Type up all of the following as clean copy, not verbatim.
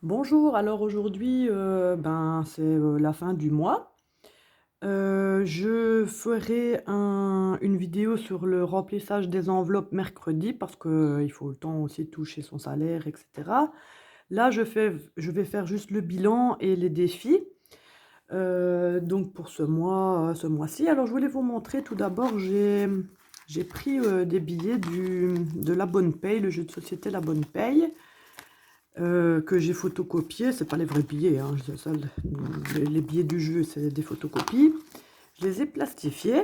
Bonjour, alors aujourd'hui, c'est la fin du mois. Je ferai une vidéo sur le remplissage des enveloppes mercredi parce qu'il faut le temps aussi de toucher son salaire, etc. Là, je vais faire juste le bilan et les défis. Donc pour ce mois-ci. Alors je voulais vous montrer tout d'abord, j'ai pris des billets de La Bonne Paye, le jeu de société La Bonne Paye. Que j'ai photocopié, c'est pas les vrais billets, hein, les billets du jeu, c'est des photocopies. Je les ai plastifiés.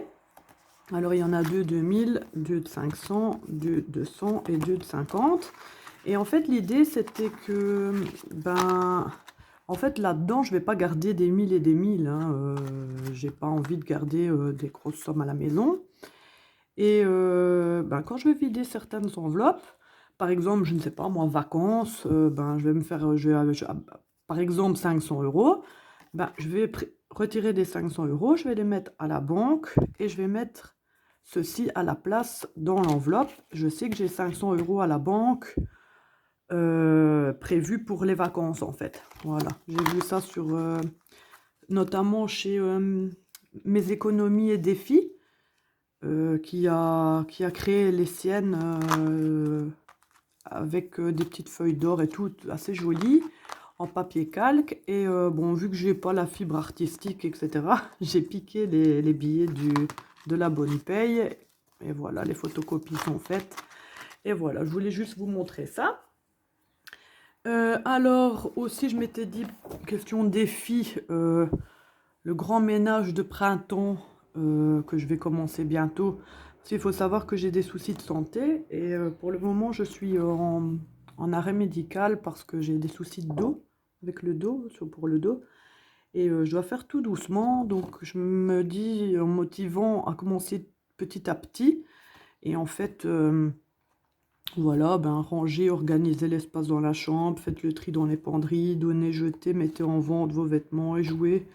Alors il y en a deux de 1000, deux de 500, deux de 200 et deux de 50. Et en fait l'idée c'était que, en fait là-dedans je vais pas garder des 1000 et des 1000, hein, j'ai pas envie de garder des grosses sommes à la maison. Et quand je vais vider certaines enveloppes, par exemple, je ne sais pas moi, vacances, je vais me faire, par exemple 500 euros, je vais retirer des 500 euros, je vais les mettre à la banque et je vais mettre ceci à la place dans l'enveloppe. Je sais que j'ai 500 euros à la banque prévus pour les vacances en fait. Voilà, j'ai vu ça sur, notamment chez Mes économies et défis. Qui a créé les siennes avec des petites feuilles d'or et tout, assez jolies, en papier calque. Et bon, vu que j'ai pas la fibre artistique, etc., j'ai piqué les billets de La Bonne Paye. Et voilà, les photocopies sont faites. Et voilà, je voulais juste vous montrer ça. Alors aussi, je m'étais dit, question défi, le grand ménage de printemps que je vais commencer bientôt. Parce qu'il faut savoir que j'ai des soucis de santé et pour le moment je suis en arrêt médical parce que j'ai des soucis de dos, avec le dos, pour le dos. Et je dois faire tout doucement, donc je me dis en motivant à commencer petit à petit. Et en fait, voilà, ranger, organiser l'espace dans la chambre, faites le tri dans les penderies, donnez, jetez, mettez en vente vos vêtements et jouets.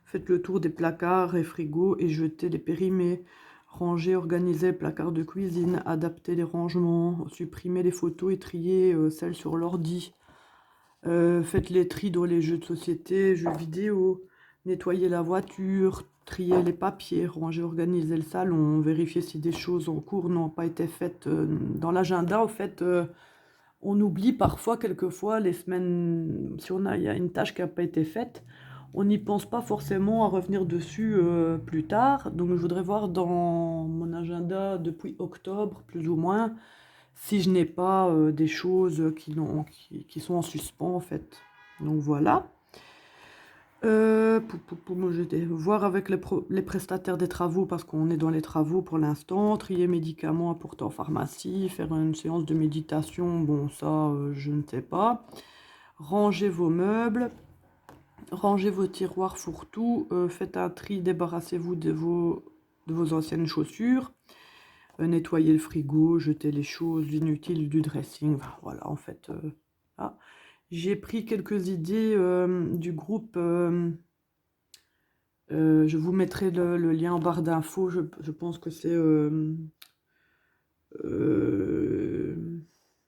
Faites le tour des placards et frigos et jetez les périmés. Rangez, organisez les placards de cuisine, adaptez les rangements, supprimez les photos et triez celles sur l'ordi. Faites les tris dans les jeux de société, jeux vidéo. Nettoyez la voiture, triez les papiers, rangez, organisez le salon, vérifiez si des choses en cours n'ont pas été faites dans l'agenda. En fait, on oublie parfois, quelquefois, les semaines, si il y a une tâche qui n'a pas été faite, on n'y pense pas forcément à revenir dessus plus tard. Donc je voudrais voir dans mon agenda depuis octobre, plus ou moins, si je n'ai pas des choses qui sont en suspens en fait. Donc voilà. Moi, je vais voir avec les prestataires des travaux parce qu'on est dans les travaux pour l'instant. Trier médicaments apportés en pharmacie, faire une séance de méditation, bon ça je ne sais pas. Ranger vos meubles, ranger vos tiroirs fourre-tout, faites un tri, débarrassez-vous de vos anciennes chaussures, nettoyez le frigo, jetez les choses inutiles du dressing. Enfin, voilà en fait. Ah. J'ai pris quelques idées du groupe. Je vous mettrai le lien en barre d'infos. Je pense que c'est... je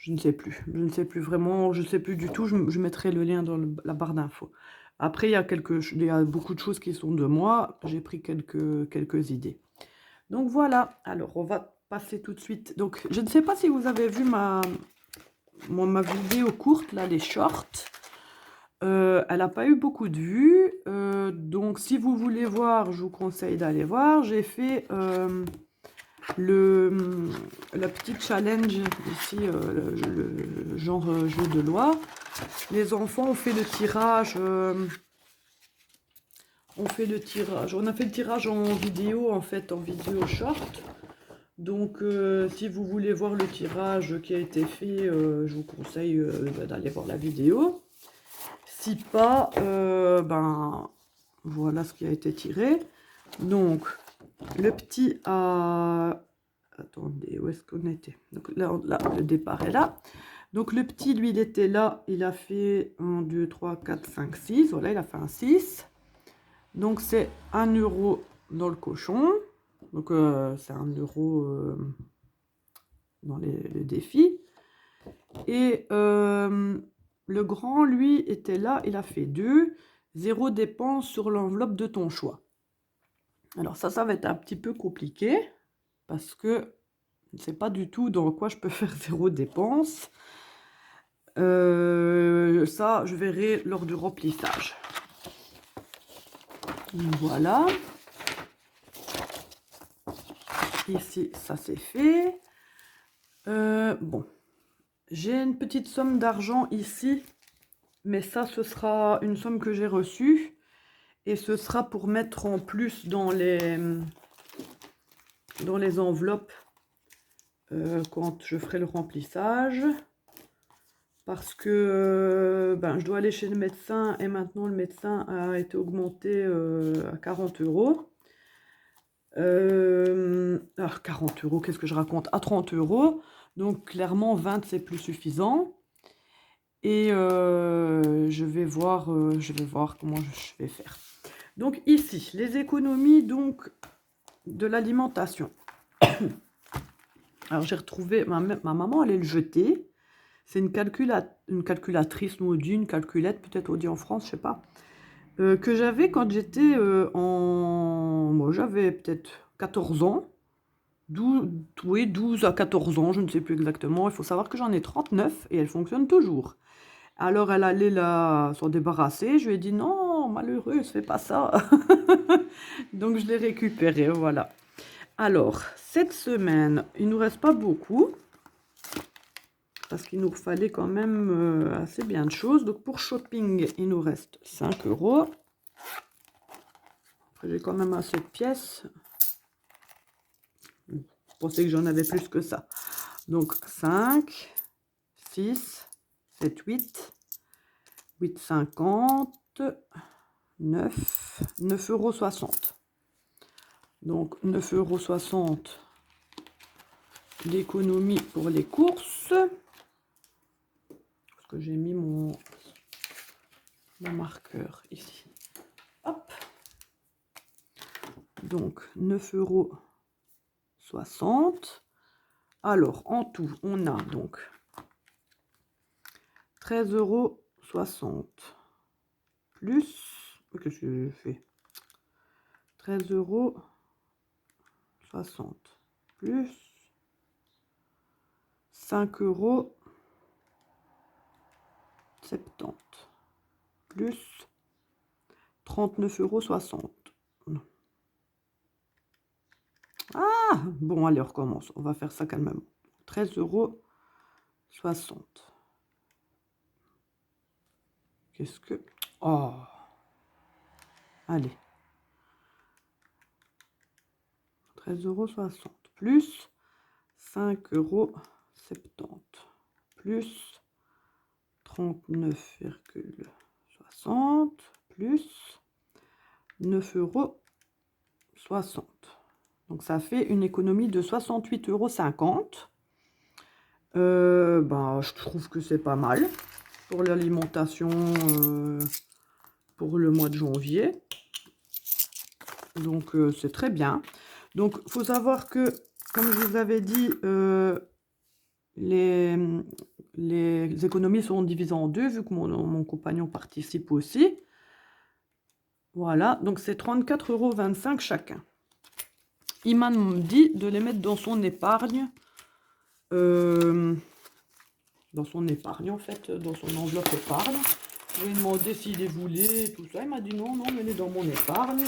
ne sais plus. Je ne sais plus vraiment. Je ne sais plus du tout. Je mettrai le lien dans la barre d'infos. Après, il y a beaucoup de choses qui sont de moi. J'ai pris quelques idées. Donc voilà. Alors, on va passer tout de suite. Donc, je ne sais pas si vous avez vu ma vidéo courte, là, les shorts. Elle n'a pas eu beaucoup de vues, donc si vous voulez voir, je vous conseille d'aller voir. J'ai fait la petite challenge ici, le genre jeu de loi. Les enfants ont fait le tirage, on a fait le tirage en vidéo, en fait, en vidéo short. Donc si vous voulez voir le tirage qui a été fait, je vous conseille d'aller voir la vidéo. Si pas, voilà ce qui a été tiré. Donc, le petit a... Attendez, où est-ce qu'on était? Donc là, le départ est là. Donc, le petit, lui, il était là. Il a fait 1, 2, 3, 4, 5, 6. Voilà, il a fait un 6. Donc, c'est 1 euro dans le cochon. Donc, c'est 1 euro dans les défis. Et le grand, lui, était là, il a fait 2. 0 dépense sur l'enveloppe de ton choix. Alors ça va être un petit peu compliqué, parce que je ne sais pas du tout dans quoi je peux faire 0 dépense. Ça, je verrai lors du remplissage. Voilà. Ici, ça c'est fait. Bon. J'ai une petite somme d'argent ici. Mais ça, ce sera une somme que j'ai reçue. Et ce sera pour mettre en plus dans les enveloppes quand je ferai le remplissage. Parce que je dois aller chez le médecin et maintenant le médecin a été augmenté à 40 €. 40 €, qu'est-ce que je raconte? À 30 €. Donc clairement 20 c'est plus suffisant. Et je vais voir comment je vais faire. Donc ici, les économies donc de l'alimentation. Alors j'ai retrouvé, ma maman allait le jeter. C'est une calculatrice, nous on dit une calculette, peut-être on dit en France, je sais pas. Que j'avais quand j'étais moi j'avais peut-être 14 ans. 12 à 14 ans, je ne sais plus exactement. Il faut savoir que j'en ai 39 et elle fonctionne toujours. Alors elle allait s'en débarrasser. Je lui ai dit non, malheureuse, fais pas ça. Donc je l'ai récupéré, voilà. Alors, cette semaine, il nous reste pas beaucoup. Parce qu'il nous fallait quand même assez bien de choses. Donc pour shopping, il nous reste 5 €. J'ai quand même assez de pièces. Je pensais que j'en avais plus que ça. Donc 5, 6, 7, 8, 8,50, 9, 9,60 €. Donc 9,60 € d'économie pour les courses. Parce que j'ai mis mon marqueur ici. Hop. Donc 9,60 €. Alors en tout, on a donc 13,60 € plus. Qu'est-ce que j'ai fait? 13,60 € plus 5,70 € plus 39,60 €. Ah, bon, allez, on recommence. On va faire ça calmement. 13,60 €. Qu'est-ce que... Oh, allez. 13,60 € plus 5,70 € plus 39,60 € plus 9,60 €. Donc ça fait une économie de 68,50 €. Je trouve que c'est pas mal pour l'alimentation pour le mois de janvier. Donc c'est très bien. Donc il faut savoir que, comme je vous avais dit, les économies seront divisées en deux, vu que mon compagnon participe aussi. Voilà, donc c'est 34,25 € chacun. Il m'a dit de les mettre dans son épargne. Dans son épargne, en fait, dans son enveloppe épargne. Je lui ai demandé s'il les voulait, tout ça. Il m'a dit non, mets-les dans mon épargne.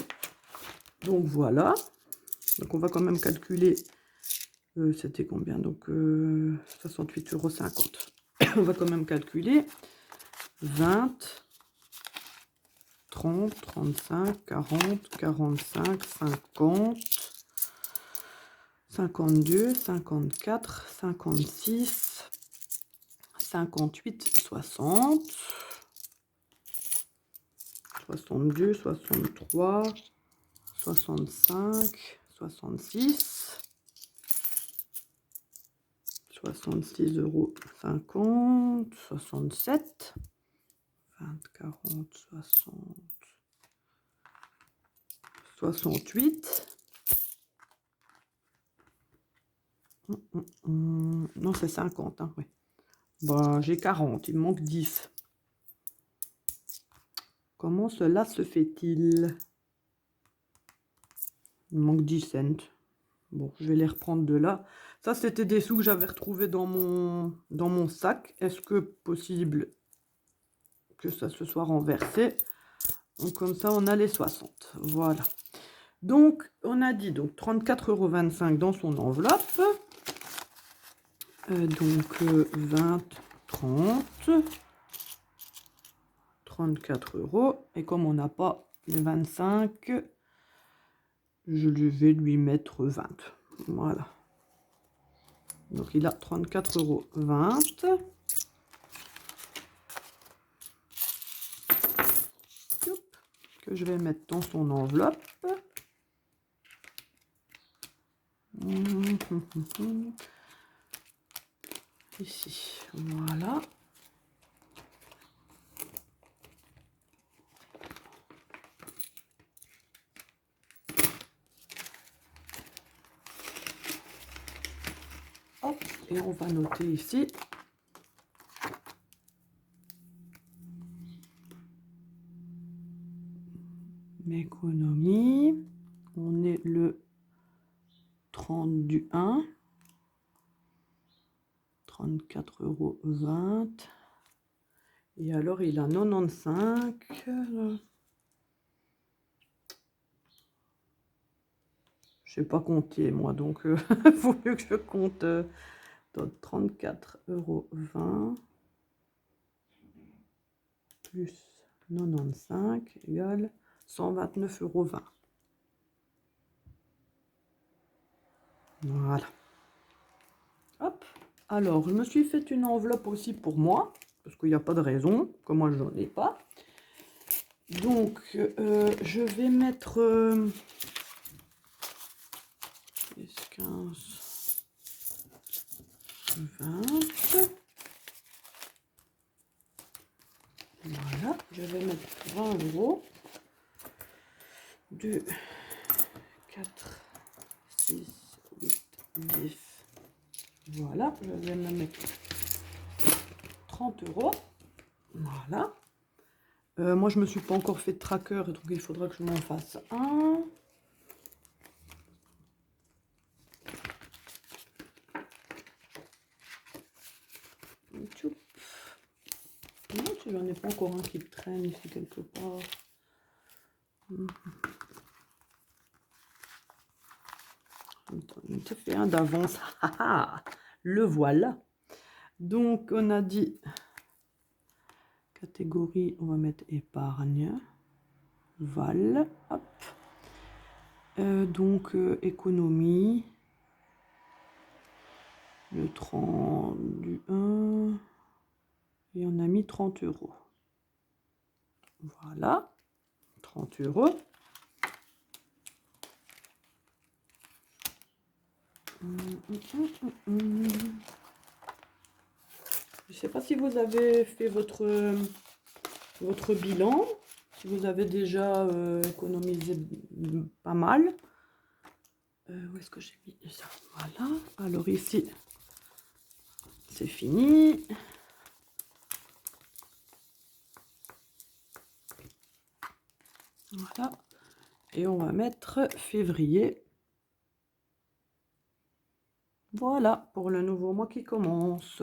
Donc voilà. Donc on va quand même calculer. C'était combien? Donc 68,50 €. On va quand même calculer. 20, 30, 35, 40, 45, 50, 52, 54, 56, 58, 60, 62, 63, 65, 66, 66,50 €, 67, 20, 40, 60, 68. Non, c'est 50, hein, oui. J'ai 40, il me manque 10. Comment cela se fait-il? Il manque 10 cents. Bon, je vais les reprendre de là. Ça, c'était des sous que j'avais retrouvés dans mon sac. Est-ce que possible que ça se soit renversé? Donc, comme ça, on a les 60. Voilà. Donc, on a dit donc 34,25 € dans son enveloppe. Donc, 20, 30, 34 €. Et comme on n'a pas les 25, je vais lui mettre 20. Voilà. Donc, il a 34,20 €. Que je vais mettre dans son enveloppe. Ici, voilà. Hop, et on va noter ici. Économie. On est le 30 du 1. 34,20 €. Et alors, il a 95. Je sais pas compter, moi, donc il faut mieux que je compte. 34,20 € plus 95 égale 129,20 €. Voilà. Hop. Alors, je me suis fait une enveloppe aussi pour moi, parce qu'il n'y a pas de raison, que moi, je n'en ai pas. Donc, je vais mettre 10, 15, 20. Voilà, je vais mettre 20 €. 2, 4, 6, 8, 10. Voilà, je vais me mettre 30 €. Voilà. Moi, je me suis pas encore fait de tracker, donc il faudra que je m'en fasse un. Non, si j'en ai pas encore un qui traîne ici quelque part. Je fait un d'avance. Le voilà. Donc, on a dit catégorie, on va mettre épargne. Val. Hop. Donc, économie. Le 30 du 1. Et on a mis 30 €. Voilà. 30 €. Je ne sais pas si vous avez fait votre bilan, si vous avez déjà économisé pas mal. Où est-ce que j'ai mis ça? Voilà. Alors ici, c'est fini. Voilà. Et on va mettre février. Voilà, pour le nouveau mois qui commence.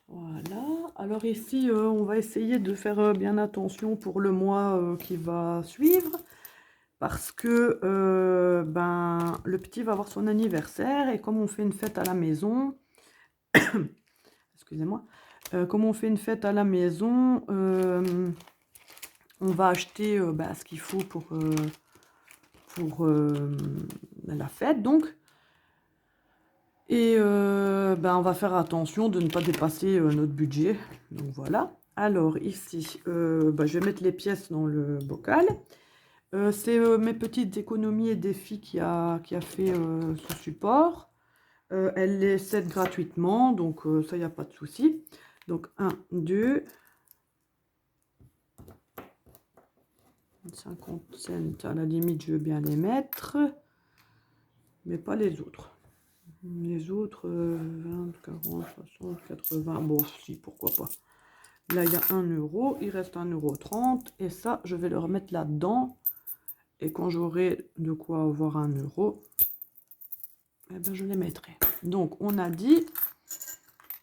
Voilà. Alors ici, on va essayer de faire bien attention pour le mois qui va suivre. Parce que ben, le petit va avoir son anniversaire. Et comme on fait une fête à la maison... Excusez-moi. Comme on fait une fête à la maison, on va acheter ben, ce qu'il faut pour la fête, donc. Et ben, on va faire attention de ne pas dépasser notre budget. Donc voilà. Alors ici, ben, je vais mettre les pièces dans le bocal. C'est mes petites économies et défis qui a fait ce support. Elle les cède gratuitement, donc ça, il n'y a pas de souci. Donc 1, 2, 50 cents, à la limite, je veux bien les mettre. mais pas les autres. Les autres, 20, 40, 60, 80, bon, si, pourquoi pas. Là, il y a 1 euro, il reste 1,30 €, et ça, je vais le remettre là-dedans. Et quand j'aurai de quoi avoir 1 euro, eh ben, je les mettrai. Donc, on a dit,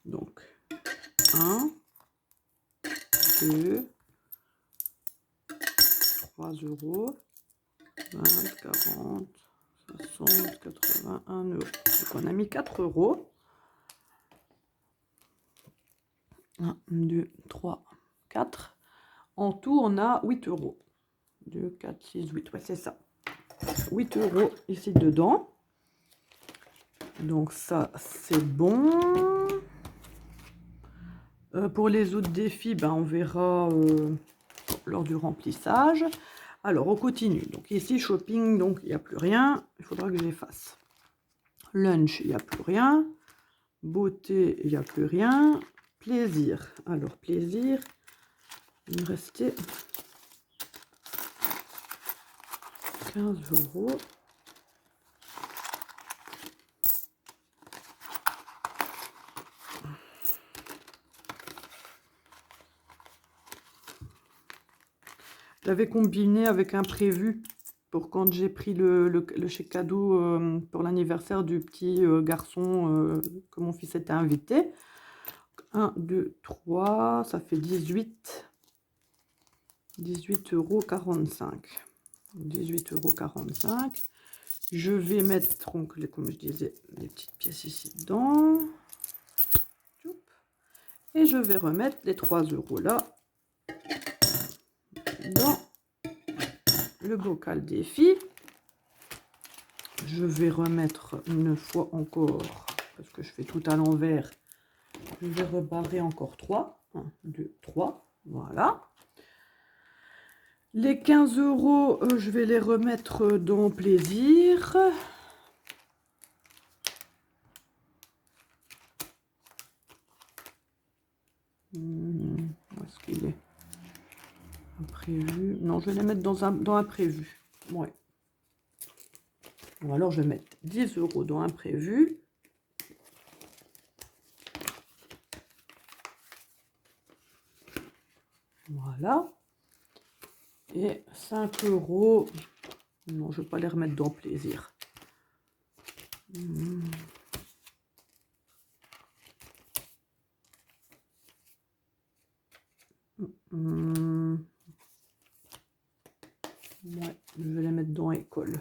donc, 1, 2, 3 euros, 20, 40, 60, 80, 1 euro. Donc, on a mis 4 euros. 1, 2, 3, 4. En tout, on a 8 euros. 2, 4, 6, 8. Ouais, c'est ça. 8 euros ici dedans. Donc ça, c'est bon. Pour les autres défis, ben, on verra lors du remplissage. Alors, on continue. Donc ici, shopping, donc il n'y a plus rien. Il faudra que j'efface. Lunch, il n'y a plus rien. Beauté, il n'y a plus rien. Plaisir. Alors, plaisir, il me restait 15 euros. J'avais combiné avec un prévu pour quand j'ai pris le chèque cadeau pour l'anniversaire du petit garçon que mon fils était invité. 1, 2, 3, ça fait 18. 18,45 €. 18,45 €. Je vais mettre, donc, comme je disais, les petites pièces ici dedans. Et je vais remettre les 3 euros là dans le bocal défi. Je vais remettre une fois encore, parce que je fais tout à l'envers, je vais rebarrer encore 3. 1, 2, 3. Voilà. Les 15 euros, je vais les remettre dans plaisir. Où est-ce qu'il est? Imprévu. Non, je vais les mettre dans imprévu. Ouais. Bon, alors je vais mettre 10 euros dans imprévu. Voilà. Et 5 euros. Non, je ne vais pas les remettre dans plaisir. Ouais, je vais les mettre dans école.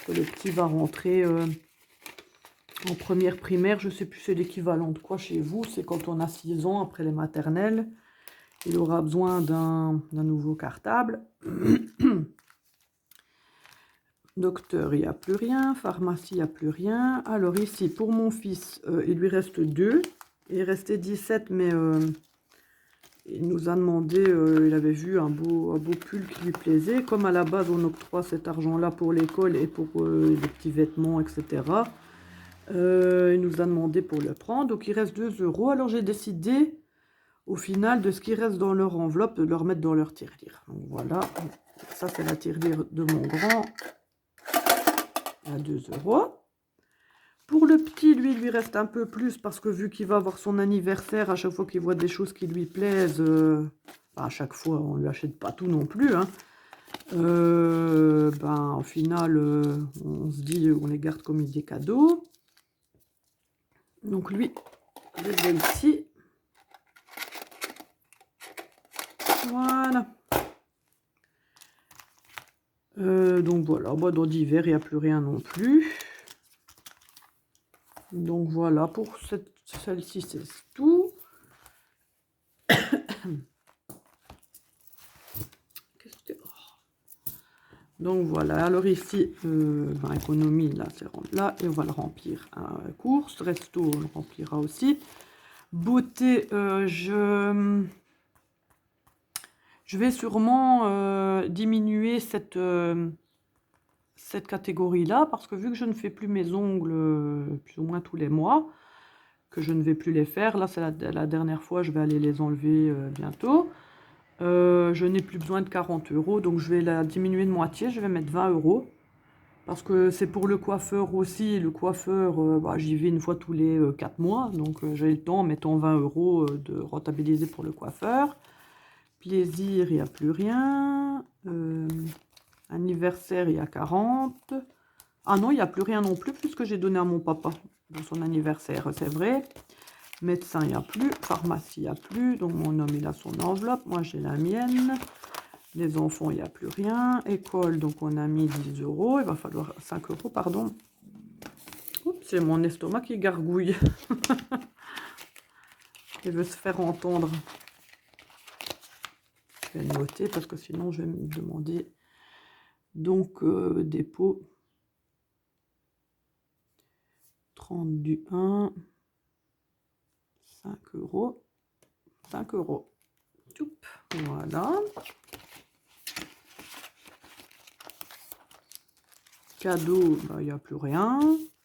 Que le petit va rentrer en première primaire. Je ne sais plus c'est l'équivalent de quoi chez vous. C'est quand on a 6 ans après les maternelles. Il aura besoin d'un nouveau cartable. Docteur, il n'y a plus rien. Pharmacie, il n'y a plus rien. Alors ici, pour mon fils, il lui reste 2. Il restait 17, mais il nous a demandé, il avait vu un beau pull qui lui plaisait. Comme à la base, on octroie cet argent-là pour l'école et pour les petits vêtements, etc. Il nous a demandé pour le prendre. Donc, il reste 2 euros. Alors, j'ai décidé, au final, de ce qui reste dans leur enveloppe, de le remettre dans leur tirelire. Donc, voilà. Ça, c'est la tirelire de mon grand. À 2 euros. Pour le petit, lui, il lui reste un peu plus parce que vu qu'il va avoir son anniversaire, à chaque fois qu'il voit des choses qui lui plaisent, à chaque fois, on ne lui achète pas tout non plus. Hein. Au final, on se dit, on les garde comme des cadeaux. Donc lui, je vais ici. Voilà. Donc voilà, dans d'hiver, il n'y a plus rien non plus. Donc voilà, pour celle-ci, c'est tout. Donc voilà, alors ici, économie, là, c'est là, et on va le remplir. Course, resto, on le remplira aussi. Beauté, je vais sûrement diminuer cette catégorie-là, parce que vu que je ne fais plus mes ongles plus ou moins tous les mois, que je ne vais plus les faire, là, c'est la dernière fois, je vais aller les enlever bientôt. Je n'ai plus besoin de 40 €, donc je vais la diminuer de moitié, je vais mettre 20 €. Parce que c'est pour le coiffeur aussi. Le coiffeur, bah, j'y vais une fois tous les 4 mois, donc j'ai le temps, mettons 20 € de rentabiliser pour le coiffeur. Plaisir, il n'y a plus rien. Anniversaire, il y a 40. Ah non, il n'y a plus rien non plus, puisque j'ai donné à mon papa pour son anniversaire, c'est vrai. Médecin, il n'y a plus. Pharmacie, il n'y a plus. Donc mon homme, il a son enveloppe. Moi, j'ai la mienne. Les enfants, il n'y a plus rien. École, donc on a mis 10 €. Il va falloir 5 €, pardon. Oups, c'est mon estomac qui gargouille. Il veut se faire entendre. Je vais noter parce que sinon je vais me demander. Donc, dépôt. 30 du 1. 5 €. 5 €. Toup, voilà. Cadeau, bah, il n'y a plus rien.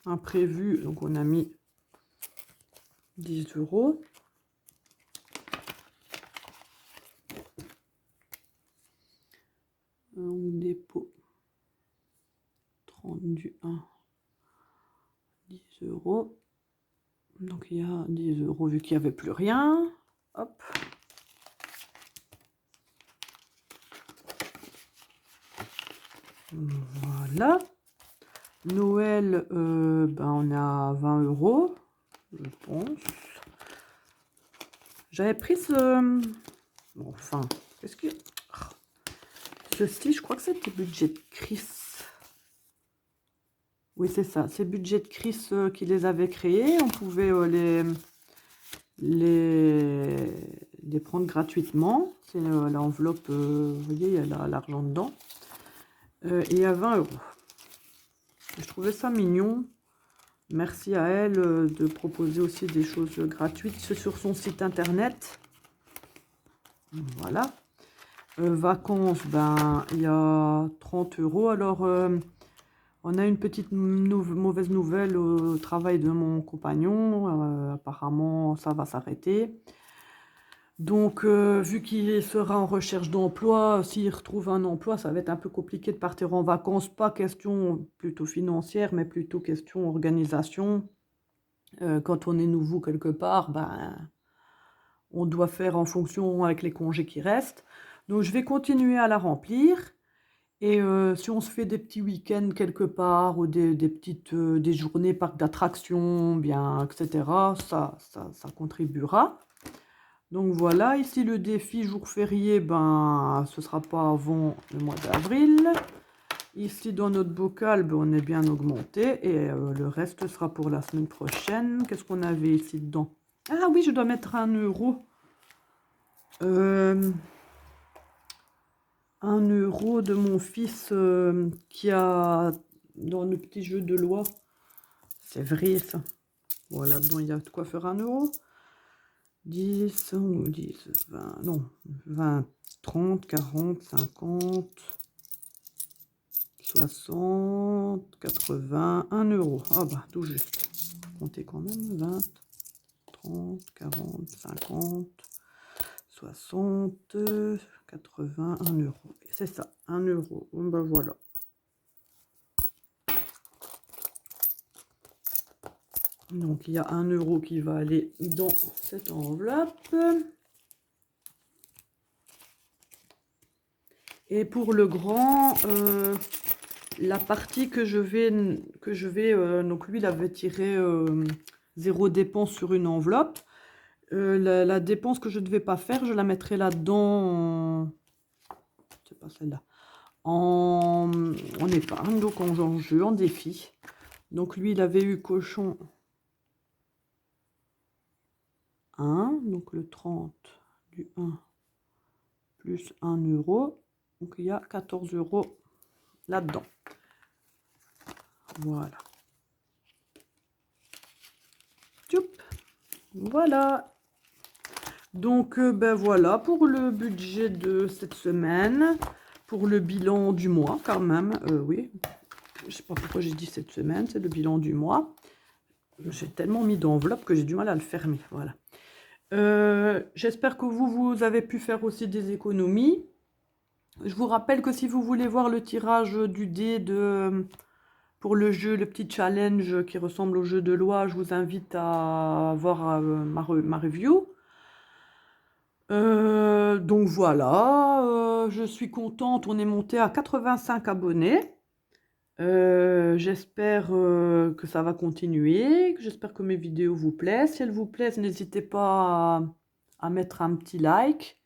Imprévu, donc on a mis 10 €. Dépôt. 30 du 1. 10 €. Donc il y a 10 € vu qu'il n'y avait plus rien. Hop. Voilà. Noël, ben on a 20 €, je pense. J'avais pris ce... Bon, enfin, qu'est-ce que... Ceci, je crois que c'était budget de Chris. Oui, c'est ça. C'est budget de Chris qui les avait créés. On pouvait les prendre gratuitement. C'est l'enveloppe, vous voyez, il y a l'argent dedans. Et à 20 €. Je trouvais ça mignon. Merci à elle de proposer aussi des choses gratuites sur son site internet. Voilà. Vacances, ben il y a 30 €. Alors, on a une petite mauvaise nouvelle au travail de mon compagnon. Apparemment, ça va s'arrêter. Donc, vu qu'il sera en recherche d'emploi, s'il retrouve un emploi, ça va être un peu compliqué de partir en vacances. Pas question plutôt financière, mais plutôt question organisation. Quand on est nouveau quelque part, ben, on doit faire en fonction avec les congés qui restent. Donc, je vais continuer à la remplir. Et si on se fait des petits week-ends quelque part ou des petites des journées parcs d'attractions, bien, etc., ça contribuera. Donc voilà, ici le défi jour férié, ben, ce sera pas avant le mois d'avril. Ici dans notre bocal, ben, on est bien augmenté et le reste sera pour la semaine prochaine. Qu'est-ce qu'on avait ici dedans? Ah oui, je dois mettre 1 €. 1 € de mon fils qui a dans le petit jeu de loi. C'est vrai ça. Voilà, dedans il y a de quoi faire 1 €. 10, 10, 20, non, 20, 30, 40, 50, 60, 80, 1 €. Ah bah, tout juste. Comptez quand même, 20, 30, 40, 50, 60, 80, 1 €. C'est ça, 1 €. Bon bah voilà. Donc il y a 1 € qui va aller dans cette enveloppe. Et pour le grand, la partie que je vais donc lui il avait tiré 0 dépense sur une enveloppe. La dépense que je ne devais pas faire, je la mettrai là-dedans, c'est pas celle-là, en épargne, donc en jeu, en défi. Donc lui il avait eu cochon 1, donc le 30 du 1 plus 1 €. Donc il y a 14 € là-dedans. Voilà. Tchoup. Voilà. Donc ben voilà pour le budget de cette semaine. Pour le bilan du mois quand même. Oui. Je sais pas pourquoi j'ai dit cette semaine. C'est le bilan du mois. J'ai tellement mis d'enveloppe que j'ai du mal à le fermer. Voilà. J'espère que vous avez pu faire aussi des économies. Je vous rappelle que si vous voulez voir le tirage du dé pour le jeu, le petit challenge qui ressemble au jeu de loi, je vous invite à voir ma review. Donc voilà, je suis contente, on est monté à 85 abonnés. J'espère que ça va continuer, j'espère que mes vidéos vous plaisent. Si elles vous plaisent, n'hésitez pas à mettre un petit like.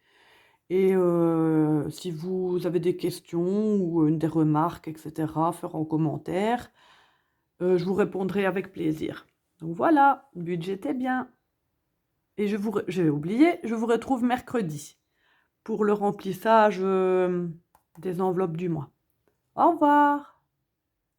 Et si vous avez des questions ou des remarques, etc., faire en commentaire. Je vous répondrai avec plaisir. Donc voilà, le budget était bien. Et j'ai oublié, je vous retrouve mercredi pour le remplissage des enveloppes du mois. Au revoir!